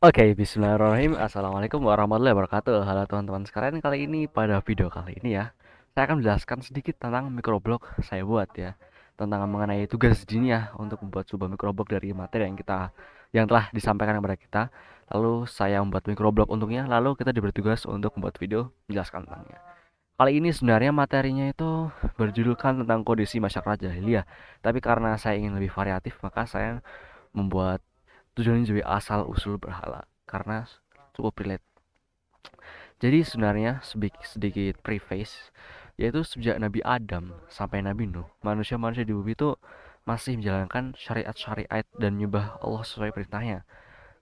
Oke, bismillahirrahmanirrahim. Assalamualaikum warahmatullahi wabarakatuh. Halo teman-teman sekalian, kali ini pada video kali ini ya, saya akan menjelaskan sedikit tentang microblog saya buat ya, tentang mengenai tugas diniyah untuk membuat sebuah microblog dari materi yang telah disampaikan kepada kita. Lalu saya membuat microblog untuknya, lalu kita diberi tugas untuk membuat video menjelaskan tentangnya. Kali ini sebenarnya materinya itu berjudulkan tentang kondisi masyarakat jahiliyah, tapi karena saya ingin lebih variatif, maka saya membuat tujuannya jadi asal usul berhala karena cukup relate. Jadi sebenarnya sedikit preface, yaitu sejak Nabi Adam sampai Nabi Nuh, manusia-manusia di bumi itu masih menjalankan syariat-syariat dan menyembah Allah sesuai perintahnya.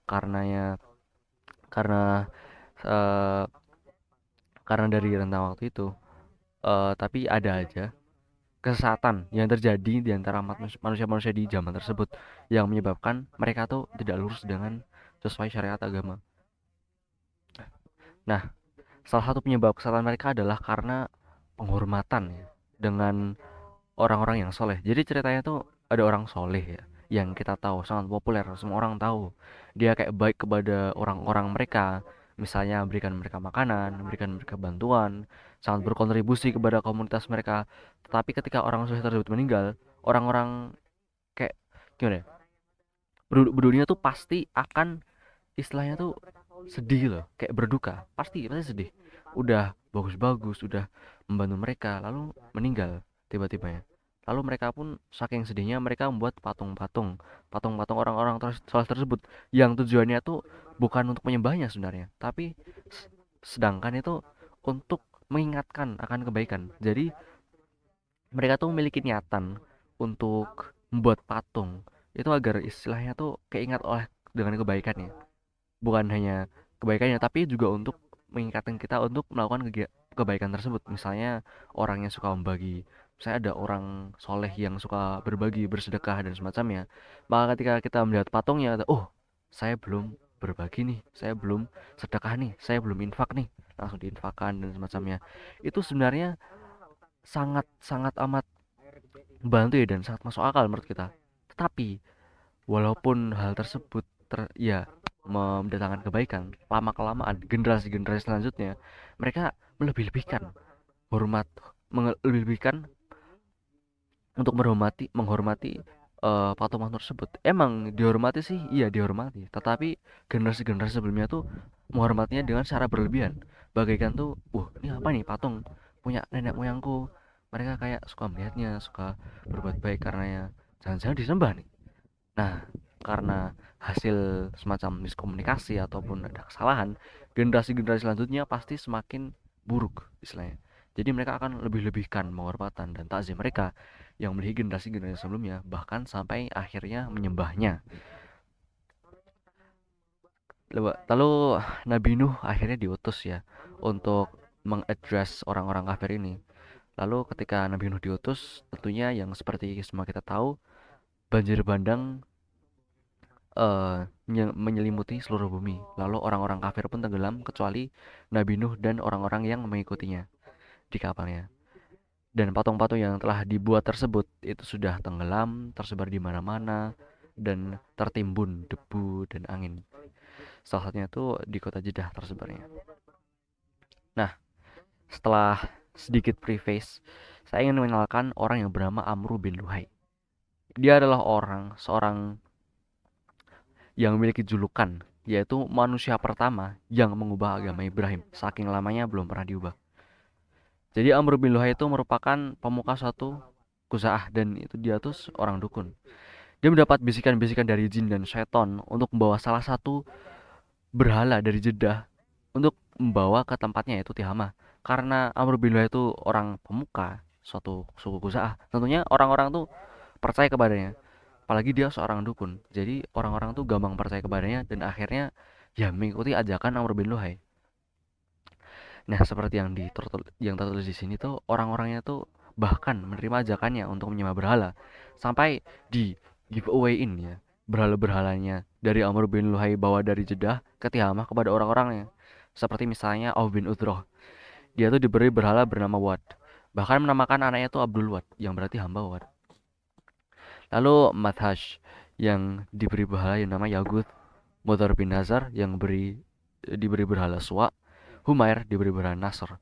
Karenanya karena eh, karena dari rentang waktu itu, tapi ada aja kesesatan yang terjadi di antara manusia-manusia di zaman tersebut yang menyebabkan mereka tuh tidak lurus dengan sesuai syariat agama. Nah, salah satu penyebab kesalahan mereka adalah karena penghormatan ya, dengan orang-orang yang soleh. Jadi ceritanya tuh ada orang soleh ya, yang kita tahu sangat populer, semua orang tahu. Dia kayak baik kepada orang-orang mereka, misalnya berikan mereka makanan, berikan mereka bantuan, sangat berkontribusi kepada komunitas mereka. Tetapi ketika orang soleh tersebut meninggal, orang-orang kayak gimana ya, berdunia tuh pasti akan istilahnya tuh sedih loh, kayak berduka, pasti pasti sedih. Udah bagus-bagus, udah membantu mereka, lalu meninggal tiba-tiba ya. Lalu mereka pun saking sedihnya mereka membuat patung-patung orang-orang soleh tersebut yang tujuannya tuh bukan untuk menyembahnya sebenarnya, tapi sedangkan itu untuk mengingatkan akan kebaikan. Jadi mereka tuh memiliki niatan untuk membuat patung itu agar istilahnya tuh keingat oleh dengan kebaikannya, bukan hanya kebaikannya tapi juga untuk mengingatkan kita untuk melakukan kebaikan tersebut. Misalnya orang yang suka membagi, saya ada orang soleh yang suka berbagi, bersedekah dan semacamnya, maka ketika kita melihat patungnya, oh saya belum berbagi nih, saya belum sedekah nih, saya belum infak nih, langsung diinfakkan dan semacamnya. Itu sebenarnya sangat sangat amat membantu ya dan sangat masuk akal menurut kita. Tetapi walaupun hal tersebut ya mendatangkan kebaikan, lama kelamaan generasi-generasi selanjutnya mereka melebih-lebihkan hormat, melebih-lebihkan untuk menghormati patung-patung tersebut. Emang dihormati sih, iya dihormati, tetapi generasi-generasi sebelumnya tuh menghormatinya dengan cara berlebihan, bagaikan tuh ini apa nih, patung punya nenek moyangku, mereka kayak suka melihatnya, suka berbuat baik karena ya jangan-jangan disembah nih. Nah, karena hasil semacam miskomunikasi ataupun ada kesalahan, generasi-generasi selanjutnya pasti semakin buruk istilahnya. Jadi mereka akan lebih-lebihkan penghormatan dan takzim mereka yang melebihi generasi-generasi sebelumnya, bahkan sampai akhirnya menyembahnya. Lalu Nabi Nuh akhirnya diutus ya untuk mengadres orang-orang kafir ini. Lalu ketika Nabi Nuh diutus, tentunya yang seperti semua kita tahu, banjir bandang menyelimuti seluruh bumi. Lalu orang-orang kafir pun tenggelam kecuali Nabi Nuh dan orang-orang yang mengikutinya di kapalnya. Dan patung-patung yang telah dibuat tersebut itu sudah tenggelam, tersebar di mana-mana dan tertimbun debu dan angin. Salah satunya itu di kota Jeddah tersebarnya. Nah, setelah sedikit preface, saya ingin mengenalkan orang yang bernama Amru bin Luhai. Dia adalah seorang yang memiliki julukan, yaitu manusia pertama yang mengubah agama Ibrahim. Saking lamanya belum pernah diubah. Jadi Amr bin Luhai itu merupakan pemuka suatu Kuzaah dan itu dia tuh orang dukun. Dia mendapat bisikan-bisikan dari jin dan seton untuk membawa salah satu berhala dari Jeddah untuk membawa ke tempatnya yaitu Tihamah. Karena Amr bin Luhai itu orang pemuka suatu suku Kuzaah, tentunya orang-orang tuh percaya kepadanya. Apalagi dia seorang dukun. Jadi orang-orang tuh gampang percaya kepadanya dan akhirnya ya mengikuti ajakan Amr bin Luhai. Nah, seperti yang tertulis di sini tuh orang-orangnya tuh bahkan menerima ajakannya untuk menyembah berhala sampai di giveaway-in ya berhala-berhalanya dari Amr bin Luhai bawa dari Jeddah ke Tihamah kepada orang-orangnya. Seperti misalnya Auf bin Uthroh. Dia tuh diberi berhala bernama Wad. Bahkan menamakan anaknya tuh Abdul Wad yang berarti hamba Wad. Lalu Mathash yang diberi berhala yang nama Yagut. Mudhar bin Nazar yang diberi berhala Suwa, Humair diberi berhala Nasr.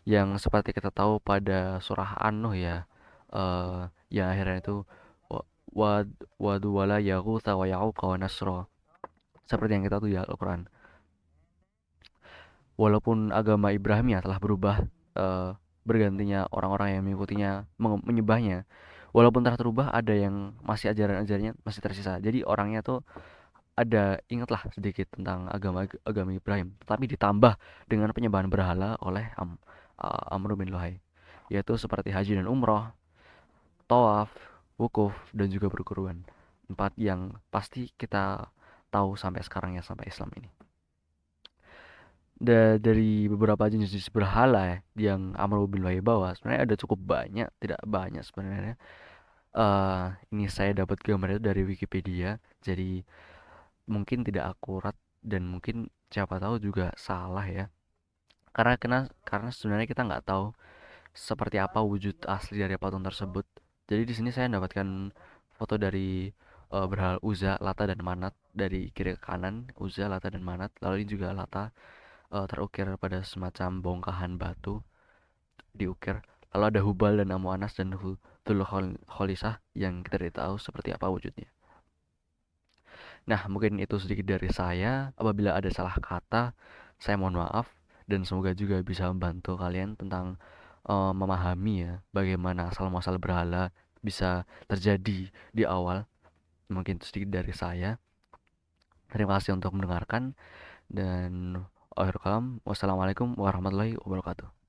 Yang seperti kita tahu pada surah An-Nuh ya, eh yang akhirnya itu wa- wad wadu wala yaghutha wa ya'uqa wa nasra. Seperti yang kita tahu ya Al-Qur'an. Walaupun agama Ibrahim ya telah berubah, eh, bergantinya orang-orang yang mengikutinya, menyembahnya. Walaupun telah terubah, ada yang masih ajaran-ajarannya masih tersisa. Jadi orangnya tuh ada ingatlah sedikit tentang agama agama Ibrahim, tapi ditambah dengan penyembahan berhala oleh Amr bin Luhai, yaitu seperti haji dan umroh, tawaf, wukuf, dan juga berkurban. Empat yang pasti kita tahu sampai sekarang ya, sampai Islam ini. Dari beberapa jenis berhala ya, yang Amr bin Luhai bawa, sebenarnya ada cukup banyak, tidak banyak sebenarnya. Ini saya dapat gambarnya dari Wikipedia, jadi mungkin tidak akurat dan mungkin siapa tahu juga salah ya. Karena sebenarnya kita nggak tahu seperti apa wujud asli dari patung tersebut. Jadi di sini saya mendapatkan foto dari berhala Uzza, Lata dan Manat dari kiri ke kanan, Uzza, Lata dan Manat. Lalu ini juga Lata terukir pada semacam bongkahan batu diukir. Lalu ada Hubal dan Amuanas dan Kholisah yang kita tidak tahu seperti apa wujudnya. Nah, mungkin itu sedikit dari saya. Apabila ada salah kata, saya mohon maaf dan semoga juga bisa membantu kalian tentang memahami ya bagaimana asal muasal berhala bisa terjadi di awal. Mungkin itu sedikit dari saya. Terima kasih untuk mendengarkan dan akhir kalam. Wassalamualaikum warahmatullahi wabarakatuh.